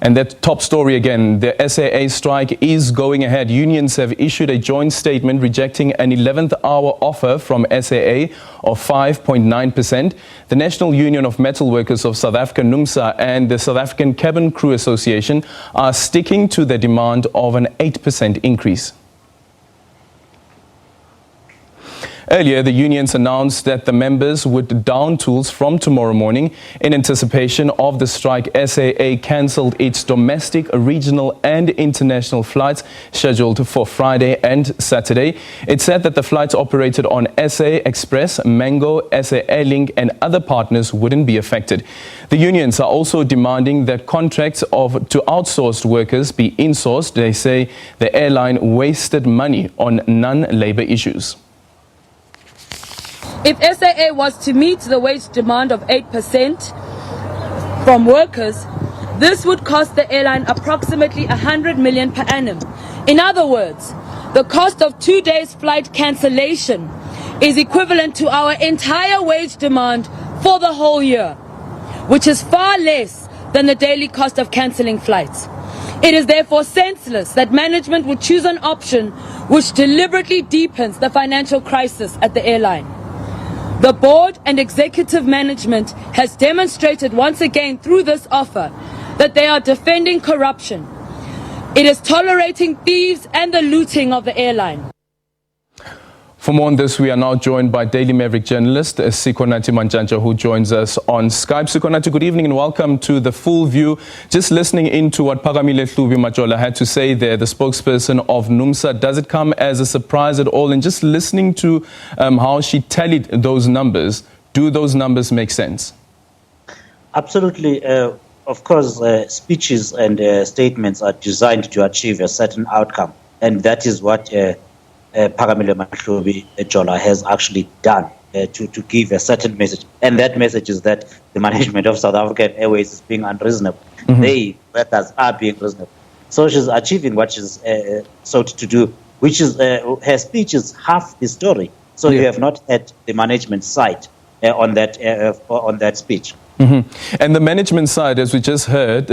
And that top story again, the SAA strike is going ahead. Unions have issued a joint statement rejecting an 11th hour offer from SAA of 5.9%. The National Union of Metalworkers of South Africa, NUMSA, and the South African Cabin Crew Association are sticking to their demand of an 8% increase. Earlier, the unions announced that the members would down tools from tomorrow morning. In anticipation of the strike, SAA cancelled its domestic, regional and international flights scheduled for Friday and Saturday. It said that the flights operated on SA Express, Mango, SAA Link and other partners wouldn't be affected. The unions are also demanding that contracts to outsourced workers be insourced. They say the airline wasted money on non-labour issues. If SAA was to meet the wage demand of 8% from workers, this would cost the airline approximately 100 million per annum. In other words, the cost of 2 days flight cancellation is equivalent to our entire wage demand for the whole year, which is far less than the daily cost of cancelling flights. It is therefore senseless that management would choose an option which deliberately deepens the financial crisis at the airline. The board and executive management has demonstrated once again through this offer that they are defending corruption. It is tolerating thieves and the looting of the airline. For more on this, we are now joined by Daily Maverick journalist Sikonathi Mantshantsha, who joins us on Skype. Sikonathi, good evening and welcome to The Full View. Just listening into what Phakamile Hlubi-Majola had to say there, the spokesperson of NUMSA, does it come as a surprise at all? And just listening to how she tallied those numbers, do those numbers make sense? Absolutely. Of course, speeches and statements are designed to achieve a certain outcome. And that is what Phakamile Hlubi-Majola has actually done to give a certain message. And that message is that the management of South African Airways is being unreasonable. They, workers, are being reasonable. So she's achieving what she's sought to do, which is her speech is half the story. So you have not had the management side on that speech. And the management side, as we just heard,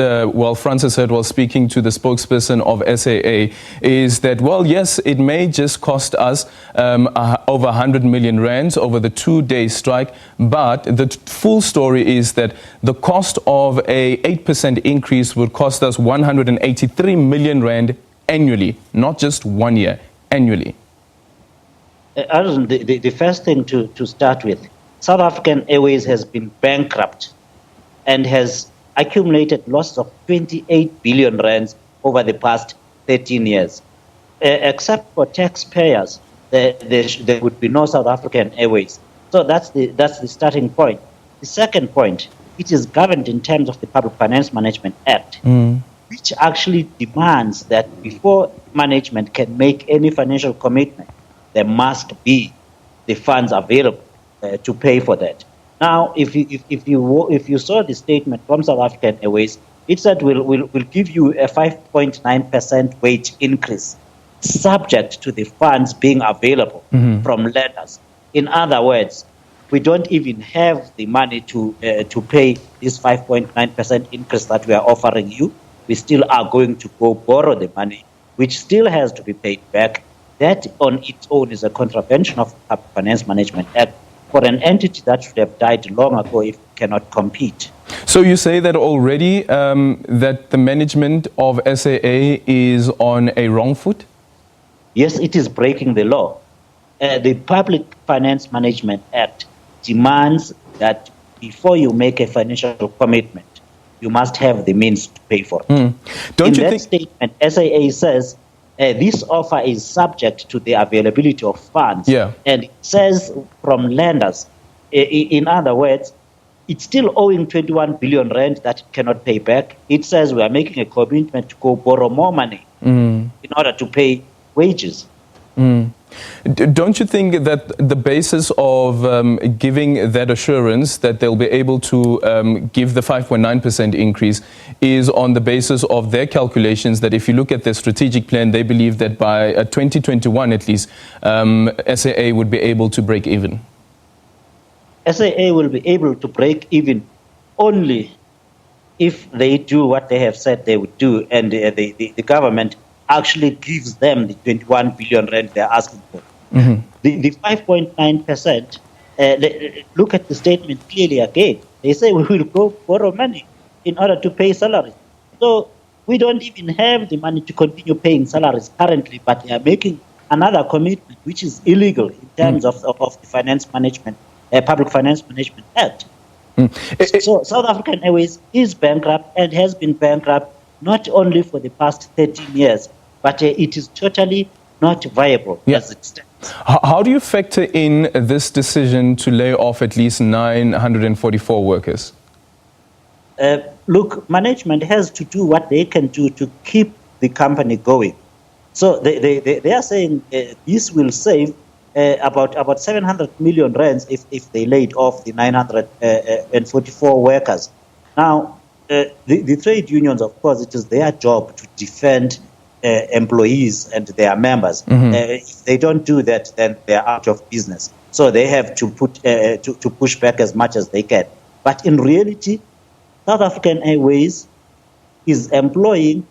Francis heard while speaking to the spokesperson of SAA, is that, well, yes, it may just cost us over 100 million rands over the 2-day strike, but the full story is that the cost of a 8% increase would cost us 183 million rand annually, not just 1 year, annually. The first thing to start with, South African Airways has been bankrupt and has accumulated losses of 28 billion rands over the past 13 years. Except for taxpayers, there would be no South African Airways. So that's the starting point. The second point, it is governed in terms of the Public Finance Management Act, which actually demands that before management can make any financial commitment, there must be the funds available to pay for that. Now, if you saw the statement from South African Airways, it said we'll give you a 5.9% wage increase, subject to the funds being available from lenders. In other words, we don't even have the money to pay this 5.9% increase that we are offering you. We still are going to go borrow the money, which still has to be paid back. That on its own is a contravention of the Public Finance Management Act for an entity that should have died long ago if it cannot compete. So you say that already that the management of SAA is on a wrong foot? Yes, it is breaking the law. The Public Finance Management Act demands that before you make a financial commitment, you must have the means to pay for it. Don't you that think statement, SAA says this offer is subject to the availability of funds. And it says from lenders, in other words, it's still owing 21 billion rand that it cannot pay back. It says we are making a commitment to go borrow more money in order to pay wages. Don't you think that the basis of giving that assurance that they'll be able to give the 5.9% increase is on the basis of their calculations that if you look at their strategic plan, they believe that by 2021 at least, SAA would be able to break even? SAA will be able to break even only if they do what they have said they would do, and the government actually gives them the 21 billion rand they're asking for. The 5.9%, look at the statement clearly again. They say we will go borrow money in order to pay salaries. So we don't even have the money to continue paying salaries currently, but they are making another commitment which is illegal in terms of the Finance Management, Public Finance Management Act. So South African Airways is bankrupt and has been bankrupt not only for the past 13 years, but it is totally not viable as it stands. How do you factor in this decision to lay off at least 944 workers? Look, management has to do what they can do to keep the company going. So they are saying this will save about 700 million rands if they laid off the 944 workers. Now, the trade unions, of course, it is their job to defend employees and their members. If they don't do that, then they are out of business. So they have to to push back as much as they can. But in reality, South African Airways is employing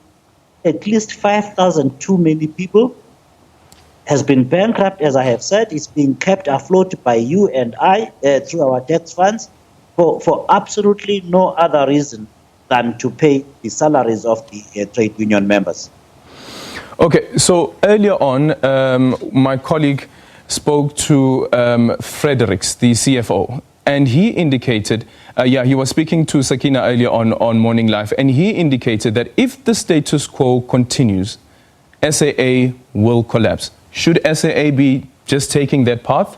at least 5,000 too many people, has been bankrupt, as I have said. It's being kept afloat by you and I through our tax funds for absolutely no other reason than to pay the salaries of the trade union members. Okay, so earlier on, my colleague spoke to Fredericks, the CFO, and he indicated, he was speaking to Sakina earlier on Morning Live, and he indicated that if the status quo continues, SAA will collapse. Should SAA be just taking that path?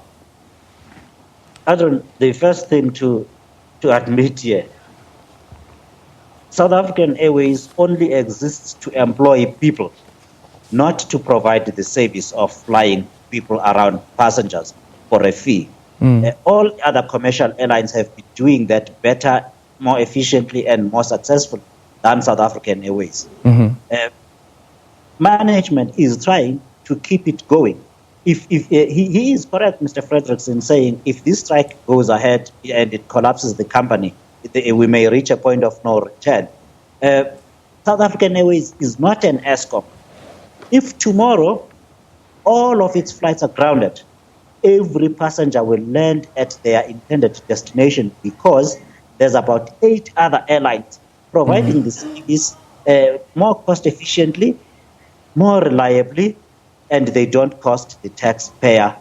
Adrian, the first thing to admit here, South African Airways only exists to employ people, not to provide the service of flying people around passengers for a fee. All other commercial airlines have been doing that better, more efficiently, and more successfully than South African Airways. Management is trying to keep it going. If he is correct, Mr. Fredericks, in saying if this strike goes ahead and it collapses the company, we may reach a point of no return. South African Airways is not an ESCOM. If tomorrow all of its flights are grounded, every passenger will land at their intended destination because there's about 8 other airlines providing the service more cost efficiently, more reliably, and they don't cost the taxpayer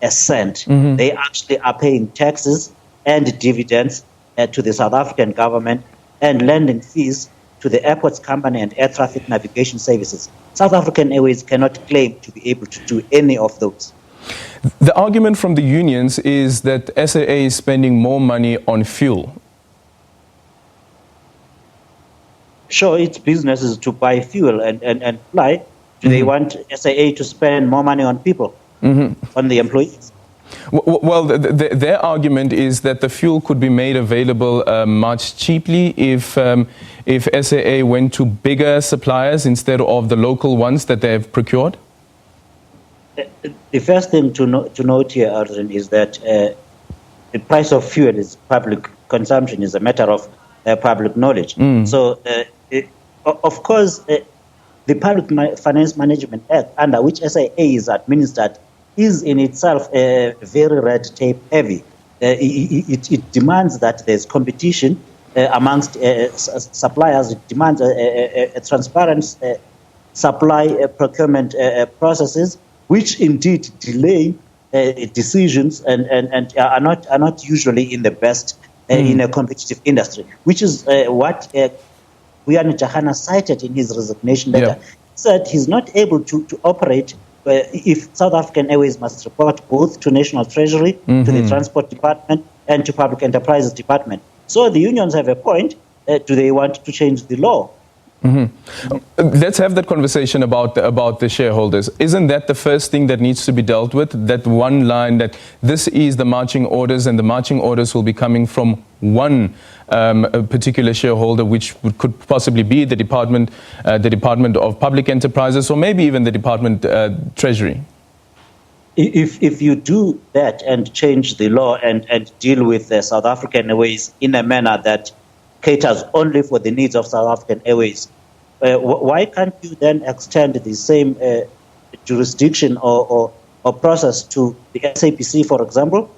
a cent. They actually are paying taxes and dividends to the South African government and lending fees to the airports company and air traffic navigation services. South African Airways cannot claim to be able to do any of those. The argument from the unions is that SAA is spending more money on fuel. Sure, its business is to buy fuel and fly. Do they want SAA to spend more money on people, on the employees? Well, their argument is that the fuel could be made available much cheaply if SAA went to bigger suppliers instead of the local ones that they have procured. The first thing to note here, Arjun, is that the price of fuel is public consumption, is a matter of public knowledge. So, of course, the Public Finance Management Act, under which SAA is administered, is in itself very red tape heavy. It demands that there's competition amongst suppliers. It demands a transparent supply procurement processes, which indeed delay decisions and are not usually in the best in a competitive industry, which is what Uyani Jahana cited in his resignation letter. He said he's not able to operate if South African Airways must report both to National Treasury, to the Transport Department, and to Public Enterprises Department. So the unions have a point. Do they want to change the law? Let's have that conversation about the shareholders. Isn't that the first thing that needs to be dealt with? That one line that this is the marching orders, and the marching orders will be coming from one particular shareholder, which could possibly be the Department of Public Enterprises, or maybe even the Department Treasury. If you do that and change the law and deal with the South African Airways in a manner that caters only for the needs of South African Airways. Why can't you then extend the same jurisdiction or process to the SABC, for example,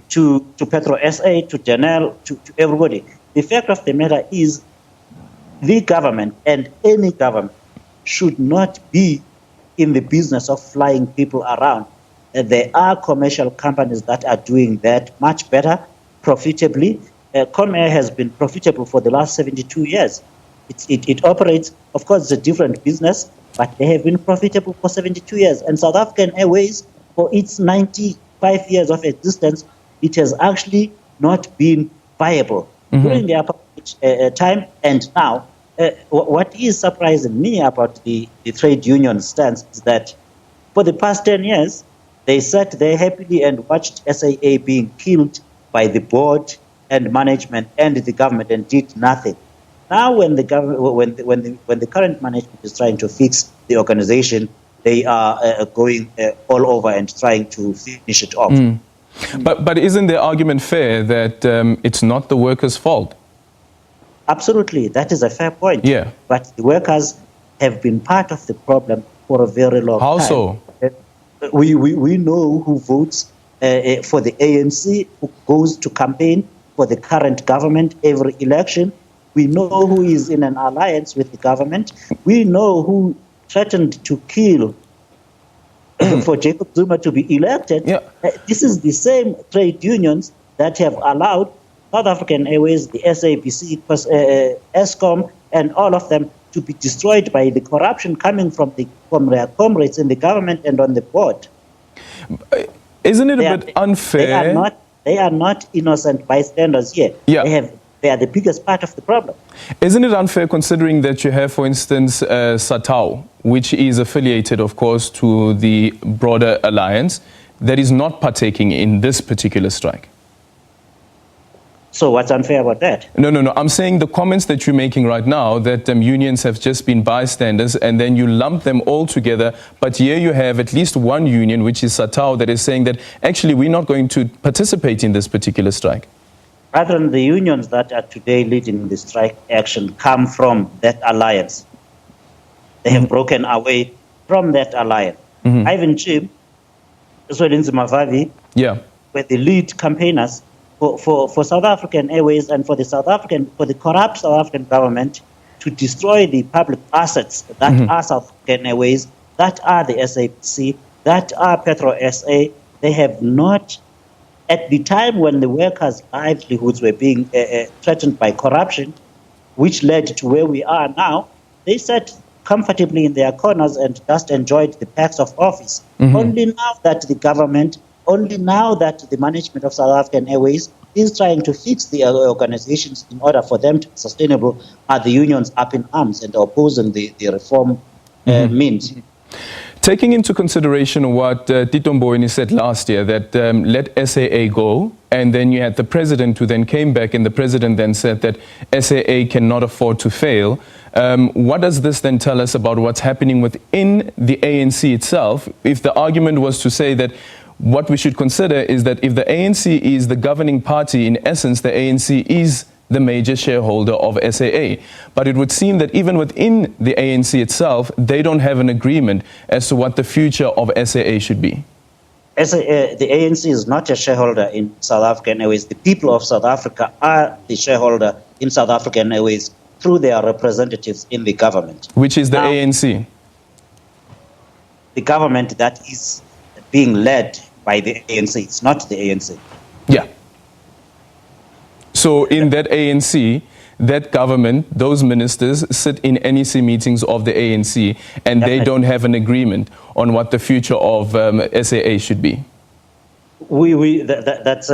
to Petro SA, to Janelle, to everybody? The fact of the matter is the government and any government should not be in the business of flying people around. There are commercial companies that are doing that much better, profitably. Comair has been profitable for the last 72 years. It operates, of course, it's a different business, but they have been profitable for 72 years. And South African Airways, for its 95 years of existence, it has actually not been viable during the apartheid time and now. What is surprising me about the trade union stance is that for the past 10 years, they sat there happily and watched SAA being killed by the board and management and the government and did nothing. Now, when the government, when the current management is trying to fix the organization, they are going all over and trying to finish it off. But isn't the argument fair that it's not the workers' fault? Absolutely, that is a fair point. Yeah. But the workers have been part of the problem for a very long time. How so? We know who votes for the ANC, who goes to campaign for the current government every election. We know who is in an alliance with the government. We know who threatened to kill for Jacob Zuma to be elected. Yeah. This is the same trade unions that have allowed South African Airways, the SABC, Eskom, and all of them to be destroyed by the corruption coming from their comrades in the government and on the board. Isn't it a bit unfair? They are not innocent bystanders here. Yeah. They are the biggest part of the problem. Isn't it unfair considering that you have, for instance, SATAU, which is affiliated, of course, to the broader alliance, that is not partaking in this particular strike? So what's unfair about that? No. I'm saying the comments that you're making right now, that unions have just been bystanders and then you lump them all together. But here you have at least one union, which is SATAU, that is saying that actually we're not going to participate in this particular strike. Rather than the unions that are today leading the strike action come from that alliance. They have broken away from that alliance. Ivan Chim, Zwelinzi Mavavi, were the lead campaigners for South African Airways and for the corrupt South African government to destroy the public assets that are South African Airways, that are the SABC, that are Petro SA. They have not, at the time when the workers' livelihoods were being threatened by corruption, which led to where we are now, they sat comfortably in their corners and just enjoyed the perks of office. Only now that the management of South African Airways is trying to fix the organizations in order for them to be sustainable, are the unions up in arms and opposing the reform means. Taking into consideration what Tito Mboweni said last year, that let SAA go, and then you had the president who then came back, and the president then said that SAA cannot afford to fail. What does this then tell us about what's happening within the ANC itself? If the argument was to say that what we should consider is that if the ANC is the governing party, in essence, the ANC is the major shareholder of SAA. But it would seem that even within the ANC itself, they don't have an agreement as to what the future of SAA should be. The ANC is not a shareholder in South African Airways. The people of South Africa are the shareholder in South African Airways through their representatives in the government. Which is the ANC? The government that is being led by the ANC. It's not the ANC. Yeah. So in that ANC, that government, those ministers sit in NEC meetings of the ANC, and they don't have an agreement on what the future of SAA should be. That's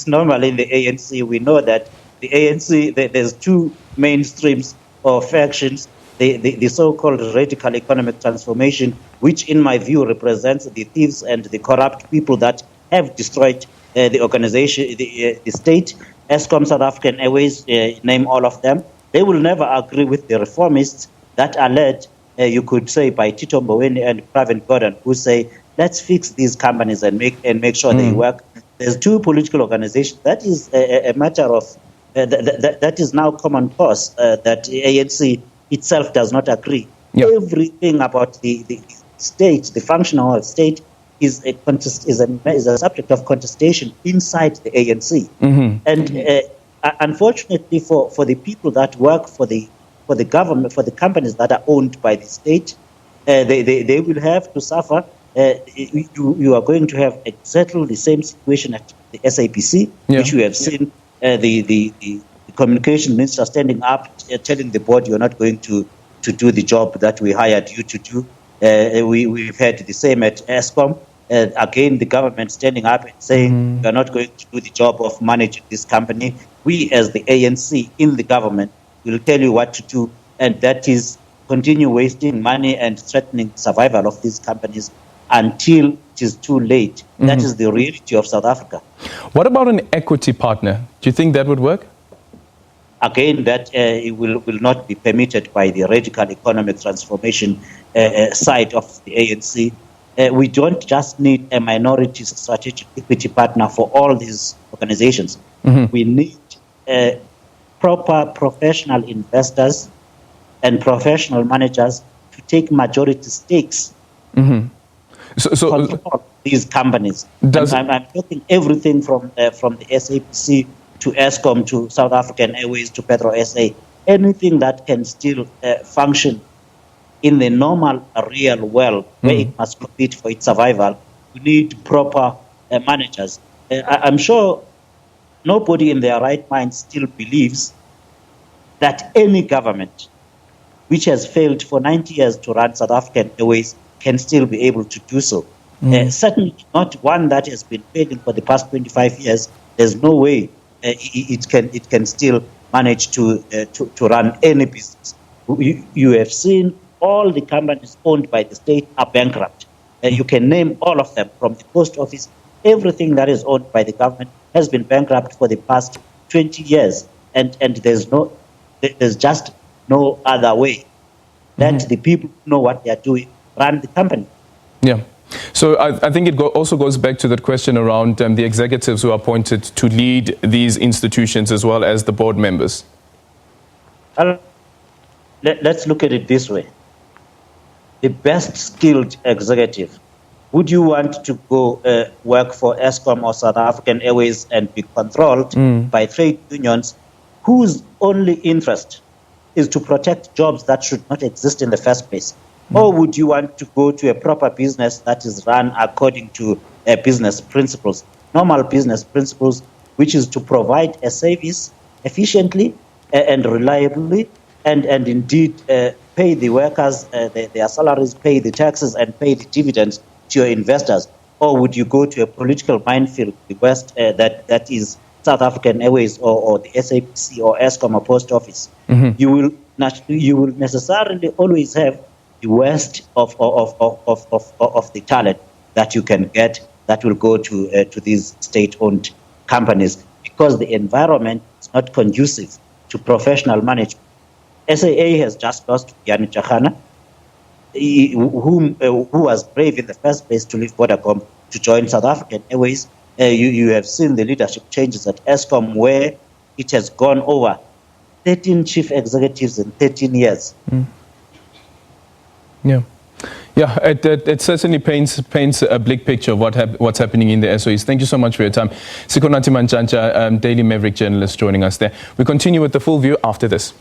normal in the ANC. We know that the ANC, there's two mainstreams or factions. The so-called radical economic transformation, which in my view represents the thieves and the corrupt people that have destroyed the organization, the state. Eskom, South African Airways, name all of them. They will never agree with the reformists that are led, you could say, by Tito Mboweni and Pravin Gordhan, who say, let's fix these companies and make sure they work. There's two political organizations. That is a matter of that is now common cause, that ANC itself does not agree. Yeah. Everything about the state, the functional of state, is a subject of contestation inside the ANC. Mm-hmm. And unfortunately for the people that work for the government, for the companies that are owned by the state, they will have to suffer. You are going to have exactly the same situation at the SABC, which we have seen the communication minister standing up, telling the board, you're not going to do the job that we hired you to do. We've had the same at Eskom. Again, the government standing up and saying, you're not going to do the job of managing this company. We, as the ANC in the government, will tell you what to do, and that is continue wasting money and threatening survival of these companies until it is too late. That is the reality of South Africa. What about an equity partner? Do you think that would work? Again, that it will not be permitted by the radical economic transformation side of the ANC. We don't just need a minority strategic equity partner for all these organizations. We need proper professional investors and professional managers to take majority stakes so these companies. I'm talking everything from the SABC to Eskom to South African Airways to Petro SA. Anything that can still function in the normal real world where it must compete for its survival, we need proper managers. I'm sure nobody in their right mind still believes that any government which has failed for 90 years to run South African Airways can still be able to do so. Certainly not one that has been failing for the past 25 years. There's no way it can still manage to run any business. You have seen all the companies owned by the state are bankrupt. You can name all of them, from the post office. Everything that is owned by the government has been bankrupt for the past 20 years, and there's just no other way that the people who know what they are doing run the company. Yeah. So I think it also goes back to that question around the executives who are appointed to lead these institutions as well as the board members. Let's look at it this way. The best skilled executive, would you want to go work for Eskom or South African Airways and be controlled by trade unions whose only interest is to protect jobs that should not exist in the first place? Or would you want to go to a proper business that is run according to business principles, normal business principles, which is to provide a service efficiently and reliably, and indeed pay the workers their salaries, pay the taxes, and pay the dividends to your investors? Or would you go to a political minefield, the West, that is South African Airways or the SABC or Eskom or Post Office? You will necessarily always have the worst of the talent that you can get that will go to these state-owned companies, because the environment is not conducive to professional management. SAA has just lost Yani Chahana, who was brave in the first place to leave Vodacom to join South African Airways. You have seen the leadership changes at Eskom, where it has gone over 13 chief executives in 13 years. Yeah, it certainly paints a bleak picture of what's happening in the SOEs. Thank you so much for your time. Sikonathi Mantshantsha, Daily Maverick journalist, joining us there. We continue with the full view after this.